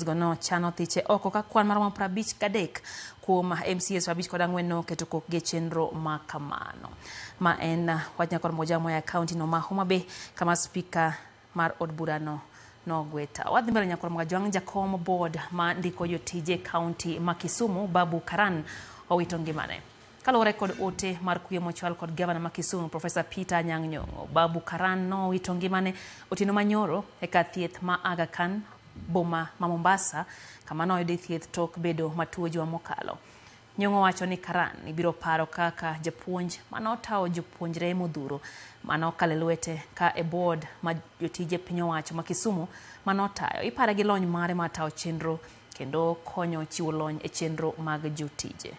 Gono chano tiche oko ka kwan maromo prabich kadek kuom MCS prabich kod ang'wen no keto kokgi chenro ma kamano. Ma en wach nyakor mojamo ya kaunti no ma Homa Bay kama spika mar od burano no gweta. Wadhi mbele nyakor mojang jakom board ma ndiko jotije kaunti ma Kisumu Babu Karan owito ngimane. Kalore kod ote mar kuyo mochwal kod gavana ma Kisumu Professor Peter Anyang' Nyong'o, Babu Karan no owito ngimane otieno manyoro e kar thieth ma Aga Khan boma ma Mombasa kama noyudo thieth tok bedo matuo juma mokalo. Nyong'o wacho ni Karan ibiro paro kaka japuonj manotawo jopuonjre modhuro manokalo lwete ka e board ma jotije piny owacho ma Kisumu manotayo ipare gi lony mare ma tawo chenro kendo konyo chiwo lony e chenro mag jotije.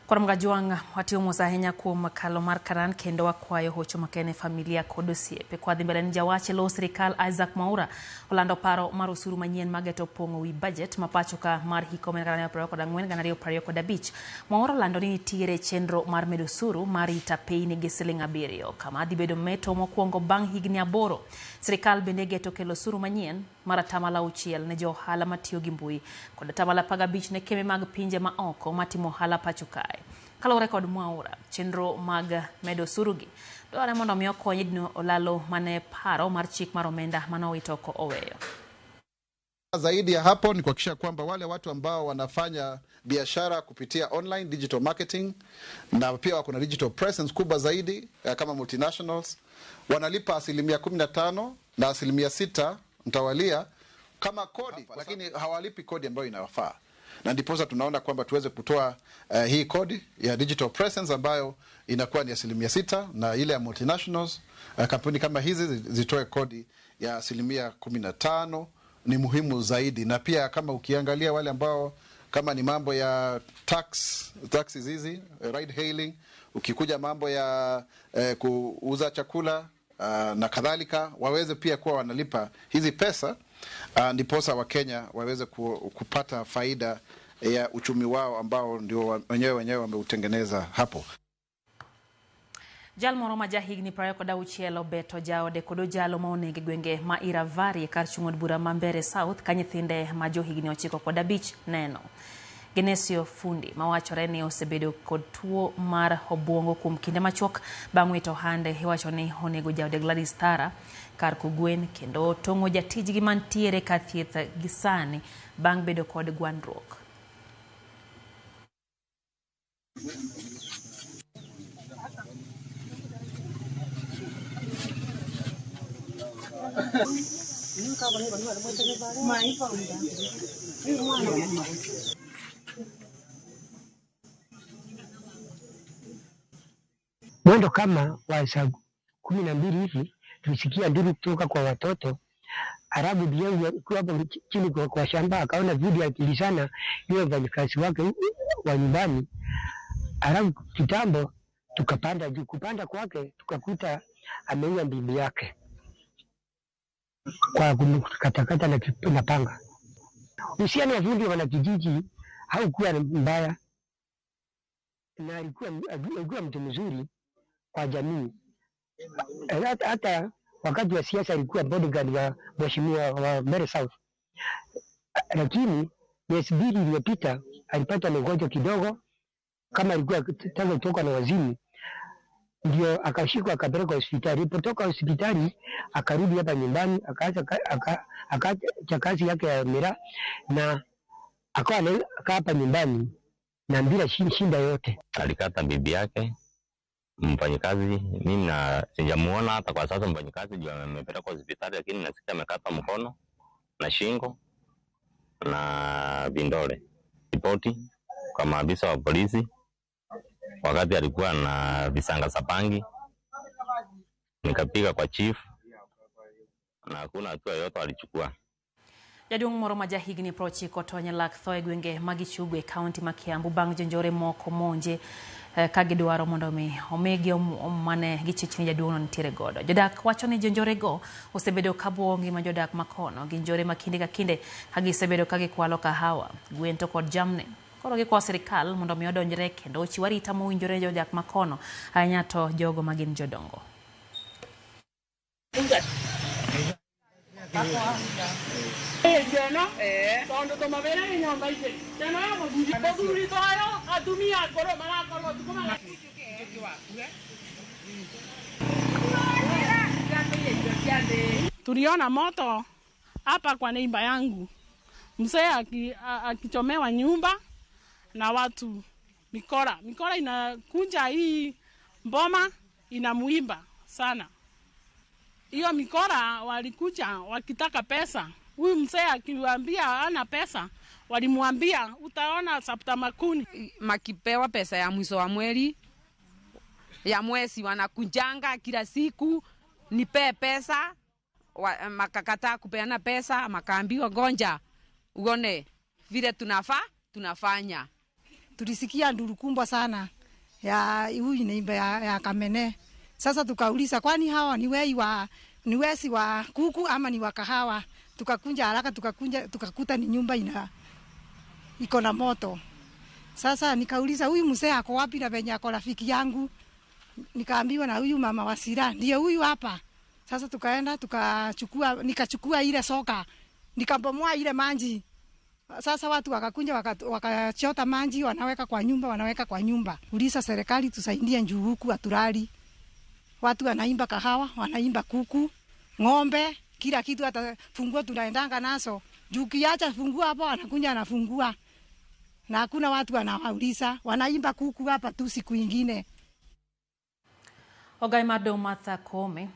Kwa juang wati umusa henya kuom makalo mar Karan kendo wakwayo hocho makene familia kod osiepe. Kwa dhi mbele ni jawache lo sirikal Isaac Mwaura olando paro mar osuru manyien mageto pongo wi budget mapacho ka mar hiko mengarane aparo kod ang'wen ganario prayo kod abich. Mwaura lando ni nitiere chenro mar medo osuru mar ita peini gi siling 7 kama dhi bedo meto mokwongo bang' higni 8. Sirikal bende geto kelo osuru manyien mar 6% ne jo ohala matiyo gi mbui kod 15% ne kembe mag pinje ma oko matimo ohala pacho kae. Kalore kod Mwaura, chenro mag medo osurugi dware mondo mi okony dino olalo mane paro mar chik mar omenda manowito ko oweyo. Zaidi ya hapo ni kuhakikisha kwamba wale watu ambao wanafanya biashara kupitia online digital marketing na pia wako na digital presence kubwa zaidi kama multinationals wanalipa 15% na 6% mtawalia kama kodi, lakini hawalipi kodi ambayo inawafaa. Na ndiposa tunaona kwamba tuweze kutoa hii kodi ya digital presence ambayo inakuwa ni 6% na ile ya multinationals kampuni kama hizi zitoe kodi ya 15% ni muhimu zaidi. Na pia kama ukiangalia wale ambao kama ni mambo ya taxes hizi, ride hailing, ukikuja mambo ya kuuza chakula na kadhalika, waweze pia kuwa wanalipa hizi pesa ndiposa wa Kenya waweze kupata faida ya uchumi wao ambao ndio wenyewe wameutengeneza hapo. Jal moro ma jahigni prayo kod auchiel beto jaode kod jalo ma onegi gwenge ma Iravari kar chung'od bura ma Mbeere South ka nyithinde ma johigni 9 kod 5 neno. Genesio Fundi mawachore ni osebedo kod tuo mar obwongo kuom kinde machuok bang' wito hande iwacho ni onego jaode Gladys Tara kar kugwen kendo tongo jatijgi mantiere ka thieth gi sani bang' bedo kod gwandruok. Mwendo kama wa saa 12 hivi tulisikia nduru kutoka kwa watoto. Arabu biyangu kwa hapo chini kwa shamba akaona video akilishana yule mfanyakazi wake wa nyumbani. Arabu kitambo tukapanda juu, kupanda kwake tukakuta ameua bibi yake kwa kumkatakata na panga. Uhusiano wa fundi wana kijiji haukuwa mbaya na alikuwa mtu mzuri kwa jamii. Hata wakati wa siasa alikuwa bodyguard wa mheshimiwa wa Mbeere South. Lakini miezi 2 iliyopita alipata mgonjwa kidogo kama alikuwa tangu kutoka na wazimu, ndio akashikwa akapelekwa hospitali. Alipotoka hospitali akarudi hapa nyumbani akaacha kazi yake ya miraa na akawa hapa nyumbani na bila shinda yote. Alikata bibi yake mfanyikazi, mimi na sijamuona hata kwa sasa mfanyikazi ndio amepelekwa hospitali, lakini nasikia amekata mkono na shingo na vindole. Ripoti kwa maafisa wa polisi wakati alikuwa na visanga sapangi, nikapiga kwa chief na hakuna hatua yoyote alichukua. Jaduong' moro ma jahigni 90 tonya lak tho e gwenge magichugwe kaunti ma Kiambu bang' jonjore moko monje ka gidwaro mondo mi omegi mane gichichni jaduong' no nitiere godo. Jodak wacho ni jonjore go osebedo kabuo ngima jodak makono gi njore makinde ka kinde ka gisebedo ka gikwalo kahawa, gwen to kod jamni. Koro gikwa sirikal mondo mi odonjre kendo ochiw arita mowinjore jodak makono ahinya to jogo magin jodongo. Tuliona moto hapa kwa neighbor yangu. Mzee akichomewa nyumba na watu mikora. Mikora inakunja hii mboma inamuimba sana. Hiyo mikora walikuja wakitaka pesa. Huyu mzee akiwaambia ana pesa, walimwambia utaona sapta makuni. Makipewa pesa ya mwisho wa mwezi ya mwezi wanakunjanga kila siku nipe pesa, makakataa kupeana pesa, makaambiwa gonja uone vile tunafanya. Tulisikia nduru kubwa sana ya huyu neighbor ya Kamene. Sasa tukauliza kwani hawa ni wezi wa kuku ama ni wa kahawa? Tukakunja haraka tukakuta ni nyumba iko na moto. Sasa nikauliza huyu mzee ako wapi na venye ako rafiki yangu? Nikaambiwa na huyu mama Wasira ndiye huyu hapa. Sasa tukaenda nikachukua ile soka nikabomoa ile manji. Sasa watu wakakunja wakachota manji wanaweka kwa nyumba. Uliza serikali tusaidie njuu huku aturali. Watu wanaimba kahawa, wanaimba kuku, ng'ombe, kila kitu hata funguo tunaendanga naso. Juu kiacha funguo hapo anakunja anafungua. Na hakuna watu wanawauliza, wanaimba kuku hapa tu siku nyingine. Ogai Mardo Martha Koome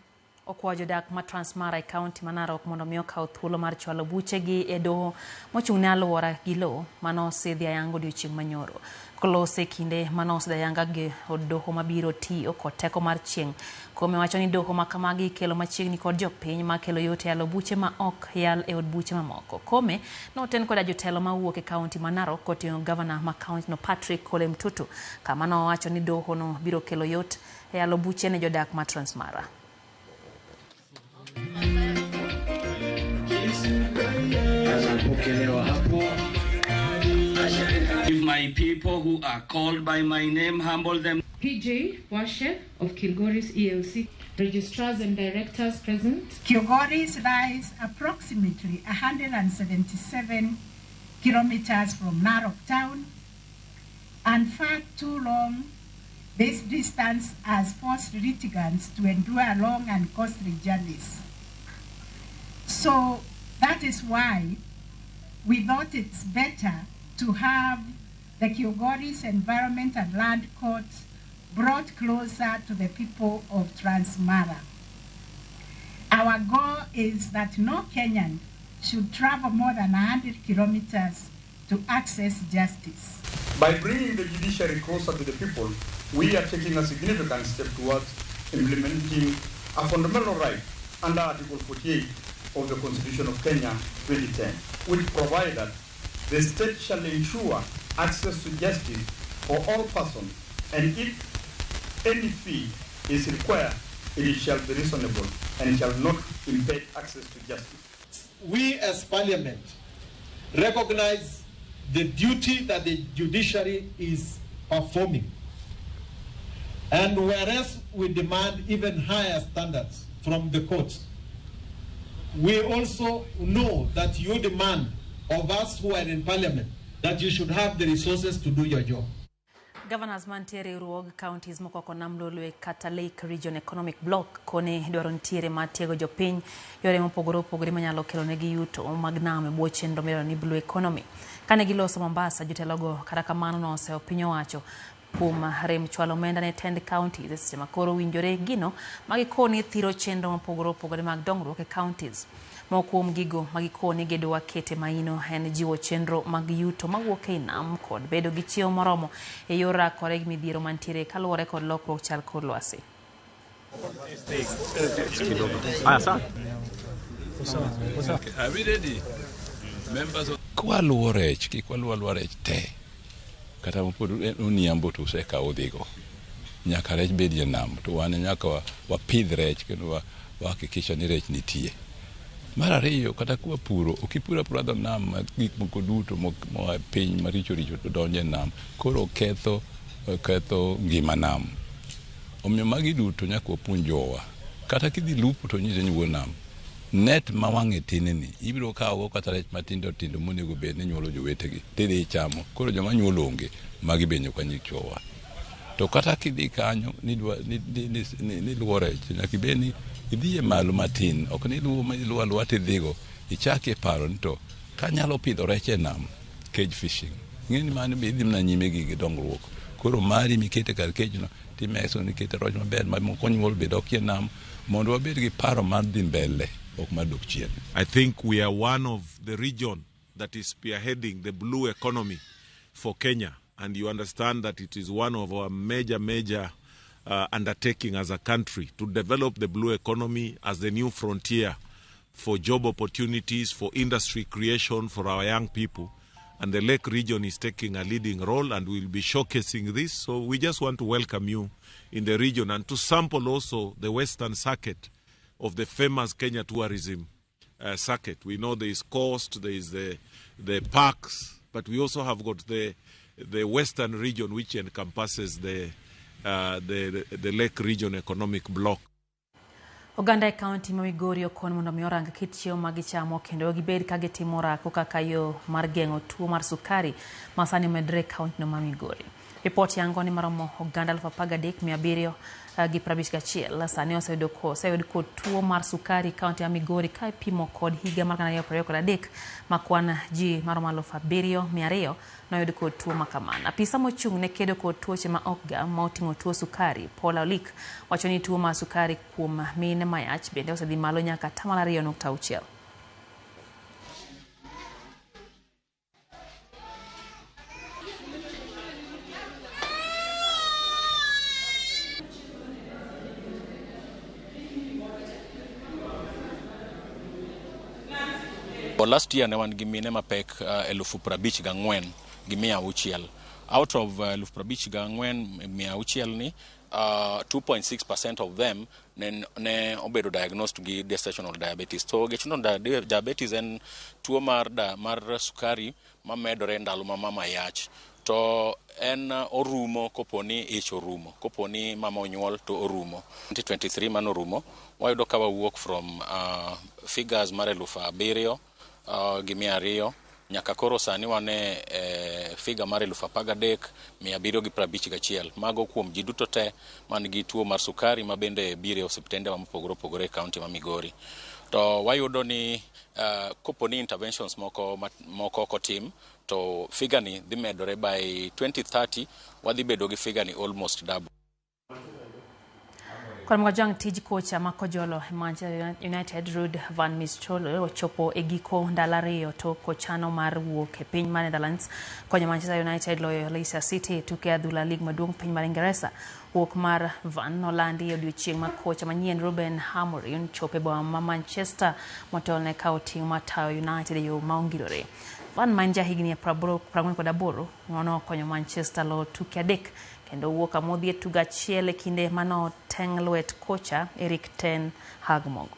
okwayo jodak ma Transmara County ma Narok mondo mi okaw thuolo mar chwalo buchegi e doho mochung'ne aluora gi lo mano osidhi ayango odiochieng' manyoro. Kolose kinde mano osidhi ayanga gi doho mabiro tiyo kod teko mar chieng'. Koome wacho ni doho makamagi kelo machiegni kod jopiny ma kelo yote yalo buche ma ok yal e od buche mamoko. Koome noten koda jotelo mawuok e kaunti ma Narok koting'o gavana ma kaunti no Patrick Ole Mtutu kama no wacho ni doho no biro kelo yot e yalo buche ne jodak ma Transmara. If my people who are called by my name humble them. PJ Washe of Kilgoris ELC, registrars and directors present. Kilgoris lies approximately 177 kilometers from Narok town, and far too long this distance has forced litigants to endure long and costly journeys. So that is why we thought it's better to have the Kilgoris Environment and Land Court brought closer to the people of Transmara. Our goal is that no Kenyan should travel more than 100 kilometers to access justice. By bringing the judiciary closer to the people, we are taking a significant step towards implementing a fundamental right under Article 48 of the Constitution of Kenya 2010, which provides that the state shall ensure access to justice for all persons, and if any fee is required, it shall be reasonable and shall not impede access to justice. We as Parliament recognize the duty that the judiciary is performing, and whereas we demand even higher standards from the courts, we also know that you demand of us who are in Parliament that you should have the resources to do your job. Governors mantiere ruog counties moko konamlolwe kata Lake Region Economic Block kone dwaro ntiere matiego jopiny yore mopogore opogore manyalo kelonegi yuto mag nam e bwo chenro mero ni Blue Economy. Kane giloso Mombasa, jotelogo kata kamano noseo piny owacho kuom rem chwalo omenda ne tend counties e seche makoro winjore gino magikoni thiro chenro mopogore opogore mag dongruok e counties. Mokuom gigo magikoni gedo wakete maino en jiwo chenro mag yuto mawuok e nam kod bedo gi chiemo moromo e yor rakore gi midhiero mantiere kaluwore kod lokruok chal kor lwasi. Kwa luwo rech, kik waluwo rech te. Kata mopod uniambo to usekawo dhigo. Nyaka rech bedie nam to wan nyaka wapidh rech kendo wahakikisha ni rech nitie. Mar ariyo, kata kwa puro, okipura pura dho nam gik moko duto moa piny maricho richo to donjo e nam, koro ketho ngima nam. Omiyo magi duto nyaka wapuonjowa. Kata kidhi lupo to nyise ni wuo nam. Net ma wang'e tinni, ibiro kawo kata rech matindo tindo monego bed ni nyuolo jowetegi, tidhi chamo. Koro joma nyuolo onge, magi be nyaka nyichowa. To kata kidhi kanyo ni luwo rech, nyaka ibed ni idhi e malo matin, ok ni luwo alwa tidhigo, ichaki e paro ni to kanyalo pidho rech e nam, cage fishing. Ng'eni mano be idhi mna nyime gi dongruok. Koro mari mikete kar cage no, timeso ni kete rech maber ma moko nyuol be dok e nam, mondo wabed gi paro mar dhi mbele. I think we are one of the region that is spearheading the blue economy for Kenya, and you understand that it is one of our major undertaking as a country to develop the blue economy as the new frontier for job opportunities, for industry creation for our young people. And the Lake region is taking a leading role, and we'll be showcasing this. So we just want to welcome you in the region and to sample also the western circuit of the famous Kenya tourism circuit. We know there is coast, there is the parks, but we also have got the western region, which encompasses the Lake region economic block. Oganda e kaunti ma Migori okon mondo mi orang kit chiemo ma gichamo kendo gibed ka gitimo orako kaka yo mar geng'o tuo mar sukari ma sani medre kaunti no ma Migori. Ripoti yango ni maromo oganda 13,751 sani oseyud ko tuo mar sukari kaunti ya Migori ka ipimo kod higa mar 2023 ma kwan ji maromo 7,200 noyud ko tuo makamana. Apisa mochung' ne kedo kod tuoche ma okga ma oting'o tuo sukari, Paul Olik, wacho ni tuo mar sukari kuom mine mayach bende osedhi malo nyaka 2.6. Last year ne wan gi mine mapek 54,600 gi 600. Out of 54,600 ni 2.6% of them ne obedo diagnosed gi gestational diabetes. So gestational diabetes en tuo mar sukari ma medore ndalo ma mama yach. To en orumo koponi ich orumo, koponi mama onyuol to orumo. 2023 man orumo, wayudo ka wawuok from figures mar 7,000 gi 200 nyaka koro sani wane figa mar 13,751. Mago kuom ji duto te man gi tuo mar sukari ma bende bire osiptende mopogore opogore e kaunti ma Migori. To wayudo ni koponi interventions moko kotim, to figa ni dhi medore by 2030 wadhi bedo gi figa ni almost double. Kwa mgajang tij kocha makojolo Manchester United Ruud van Nistelrooy ochopo e giko ndalo ariyo to kochano mar wuok e piny mar Netherlands konyo Manchester United loyo Leicester City tuke adhula lig maduong' piny mar Ingresa. Wuok mar Van olandi odiochieng' ma kocha manyien Ruben Amorim chopo e boma ma Manchester motelo ne kawo ting' mar tayo United e yo maongirore. Van manja higni 48 nono konyo Manchester lo tuke adek kendo wuok amodhi e tugo achiel e kinde mano teng' lwet kocha Erik ten Hag mogo.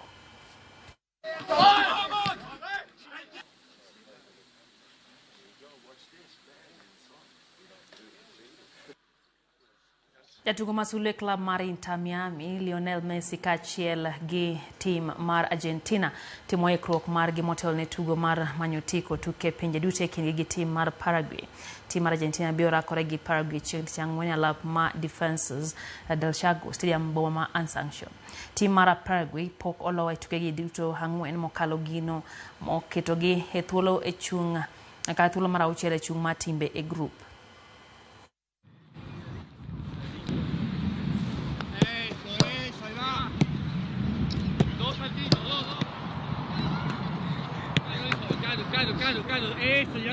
Jatugo masule club mar Inter Miami Lionel Messi kachiel gi tim mar Argentina timo ikruok mar gi motel ne tugo mar manyotiko tuke pinje duto e kindgi gi tim mar Paraguay. Tim mar Argentina biro rakore gi Paraguay chieng' ang'wen alap ma Defensores del Chaco Stadium boma ma Asunción. Tim mar Paraguay pok oloyo tuke gi duto ang'wen mokalo gino moketogi e thuolo e chung' ka thuolo mar 6 e chung' ma timbe e group. Claro, eso ya.